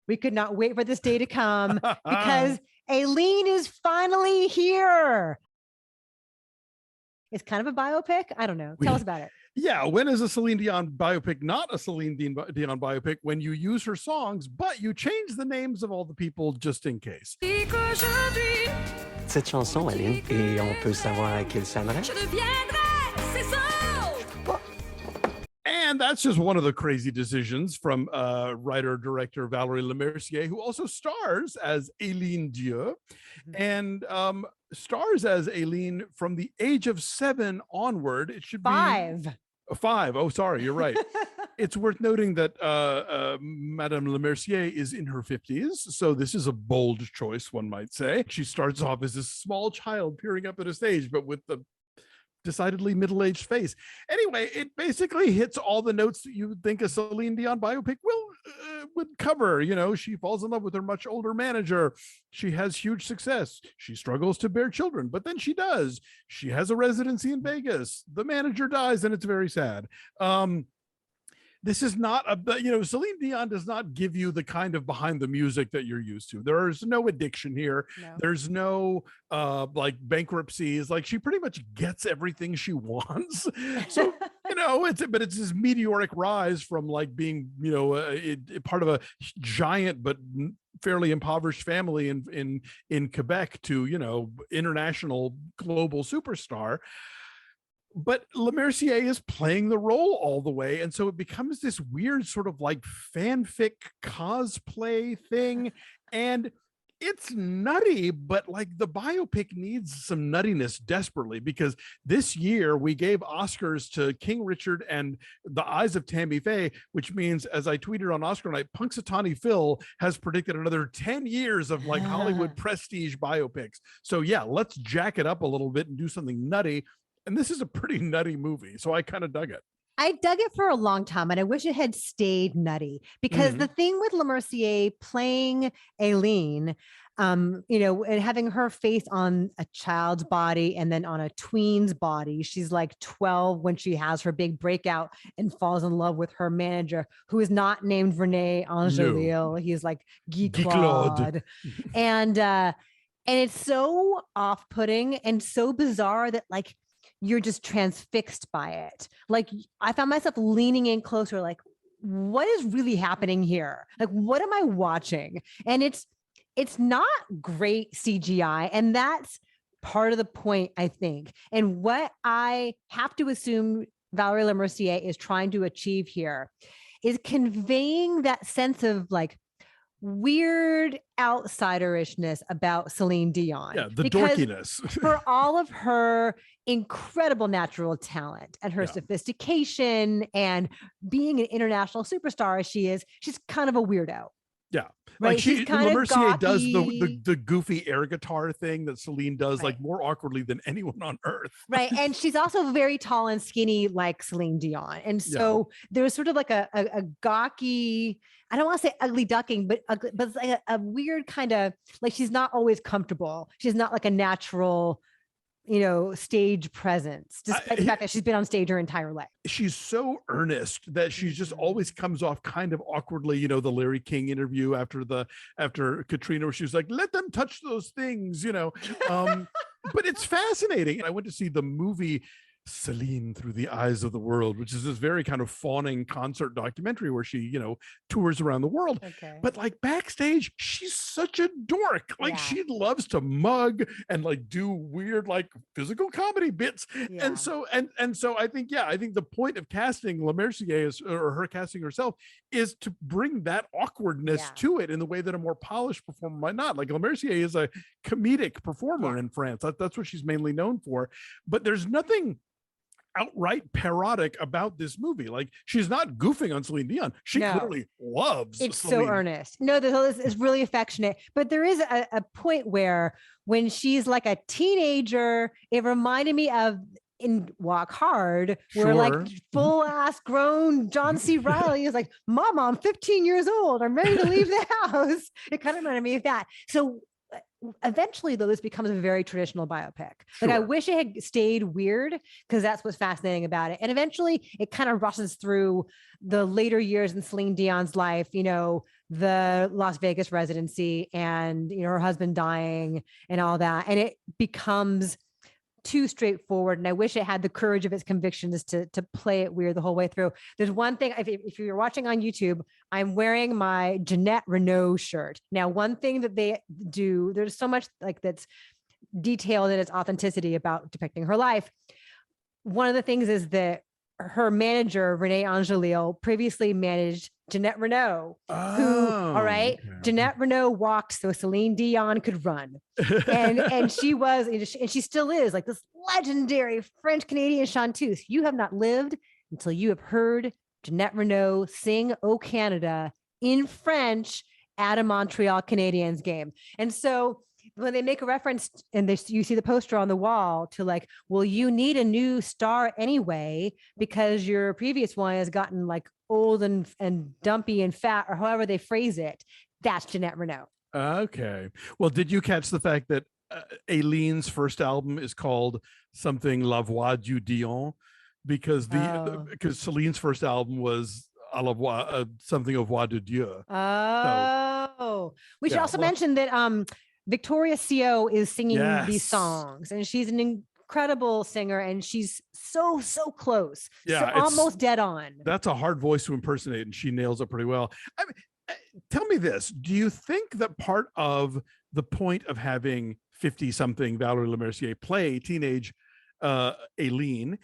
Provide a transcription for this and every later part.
We could not wait for this day to come because Aline is finally here. It's kind of a biopic. I don't know. Tell us about it. Yeah. When is a Celine Dion biopic not a Celine Dion biopic? When you use her songs, but you change the names of all the people just in case. Cette chanson, Aline, et on peut savoir à qui elle s'adresse? And that's just one of the crazy decisions from writer-director Valerie Lemercier, who also stars as Aline Dieu and stars as Aline from the age of 7 onward. It should be 5. 5. Oh, sorry, you're right. It's worth noting that Madame Lemercier is in her 50s, so this is a bold choice, one might say. She starts off as a small child peering up at a stage, but with the decidedly middle-aged face. Anyway, it basically hits all the notes that you would think a Celine Dion biopic would cover. You know, she falls in love with her much older manager. She has huge success. She struggles to bear children, but then she does. She has a residency in Vegas. The manager dies, and it's very sad. This is not Celine Dion does not give you the kind of behind the music that you're used to. There's no addiction here. No. There's no like bankruptcies. Like, she pretty much gets everything she wants. So, it's this meteoric rise from like being, part of a giant but fairly impoverished family in Quebec to, international global superstar. But Lemercier is playing the role all the way. And so it becomes this weird sort of like fanfic cosplay thing. And it's nutty, but like the biopic needs some nuttiness desperately, because this year we gave Oscars to King Richard and The Eyes of Tammy Faye, which means, as I tweeted on Oscar night, Punxsutawney Phil has predicted another 10 years of like Hollywood prestige biopics. So yeah, let's jack it up a little bit and do something nutty. And this is a pretty nutty movie, so I kind of dug it. I dug it for a long time, and I wish it had stayed nutty, because the thing with Lemercier playing Aline, and having her face on a child's body and then on a tween's body. She's like 12 when she has her big breakout and falls in love with her manager, who is not named Rene Angelil. No. He's like Guy Claude. And it's so off-putting and so bizarre that like, you're just transfixed by it. Like, I found myself leaning in closer, like, what is really happening here? Like, what am I watching? And it's not great CGI. And that's part of the point, I think. And what I have to assume Valerie Lemercier is trying to achieve here is conveying that sense of like weird outsiderishness about Celine Dion. Yeah, the dorkiness. For all of her incredible natural talent and her sophistication and being an international superstar as she is, she's kind of a weirdo. Yeah. Right? Like Lemercier does the goofy air guitar thing that Celine does like more awkwardly than anyone on earth. Right. And she's also very tall and skinny like Celine Dion. And so there's sort of like a gawky, I don't want to say ugly ducking, but it's like a weird kind of like, she's not always comfortable. She's not like a natural, stage presence, despite the fact that she's been on stage her entire life. She's so earnest that she just always comes off kind of awkwardly. The Larry King interview after Katrina, where she was like, let them touch those things, but it's fascinating. I went to see the movie Celine Through the Eyes of the World, which is this very kind of fawning concert documentary where she, tours around the world. Okay. But like backstage, she's such a dork. Like she loves to mug and like do weird like physical comedy bits. Yeah. And so I think the point of casting Lemercier or her casting herself is to bring that awkwardness to it in the way that a more polished performer might not. Like Lemercier is a comedic performer in France. That's what she's mainly known for. But there's nothing outright parodic about this movie. Like, she's not goofing on Celine Dion. She clearly loves it's Celine. So earnest. No, this is really affectionate, but there is a point where when she's like a teenager, it reminded me of in Walk Hard, where like full ass grown John C. Reilly is like, Mama, I'm 15 years old. I'm ready to leave the house. It kind of reminded me of that. So eventually, though, this becomes a very traditional biopic. Like, I wish it had stayed weird, because that's what's fascinating about it. And eventually it kind of rushes through the later years in Celine Dion's life, the Las Vegas residency and, her husband dying and all that. And it becomes too straightforward. And I wish it had the courage of its convictions to play it weird the whole way through. There's one thing, if you're watching on YouTube, I'm wearing my Jeanette Renault shirt. Now, one thing that they do, there's so much like that's detailed in its authenticity about depicting her life. One of the things is that her manager, Renee Angelil, previously managed Jeanette Renault, all right, okay. Jeanette Renault walked so Celine Dion could run. And she was, and she still is like this legendary French Canadian chanteuse. You have not lived until you have heard Jeanette Renault sing "O Canada" in French at a Montreal Canadiens game. And so when they make a reference and you see the poster on the wall to like, well, you need a new star anyway, because your previous one has gotten like old and dumpy and fat, or however they phrase it. That's Jeanette Renault. Okay. Well, did you catch the fact that Aline's first album is called something La Voix du Dion? Because because Celine's first album was à la voix, something of Voix de Dieu. We should also mention that Victoria Sio is singing these songs, and she's an incredible singer, and she's so close. Yeah, so almost dead on. That's a hard voice to impersonate, and she nails it pretty well. I mean, tell me this: do you think that part of the point of having 50-something Valerie Lemercier play teenage Aline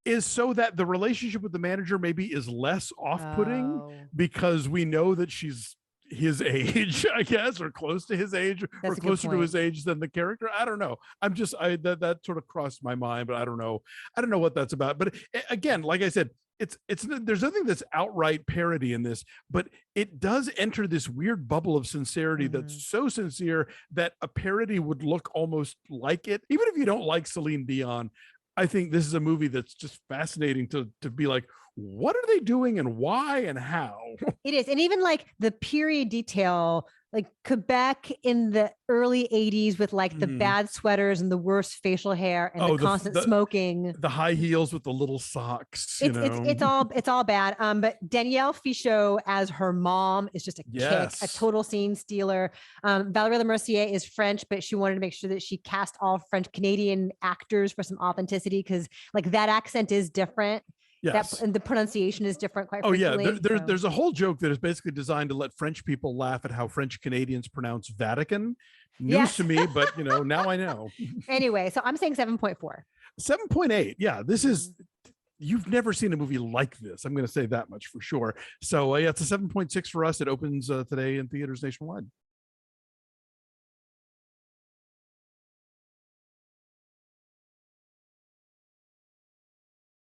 is so that the relationship with the manager maybe is less off-putting, because we know that she's his age, I guess, or close to his age, or closer to his age than the character? I don't know. That sort of crossed my mind, but I don't know what that's about. But again, like I said, it's there's nothing that's outright parody in this, but it does enter this weird bubble of sincerity that's so sincere that a parody would look almost like it. Even if you don't like Celine Dion, I think this is a movie that's just fascinating to be like, what are they doing and why and how? It is. And even like the period detail, like Quebec in the early 80s with like the bad sweaters and the worst facial hair and the constant smoking. The high heels with the little socks. It's all bad. But Danielle Fichaud as her mom is just a kick, a total scene stealer. Valerie Lemercier is French, but she wanted to make sure that she cast all French Canadian actors for some authenticity, because like that accent is different. Yes. And the pronunciation is different quite frequently. There's a whole joke that is basically designed to let French people laugh at how French Canadians pronounce Vatican. News to me, but now I know. Anyway, so I'm saying 7.4. 7.8. Yeah, this is, you've never seen a movie like this. I'm going to say that much for sure. So it's a 7.6 for us. It opens today in theaters nationwide.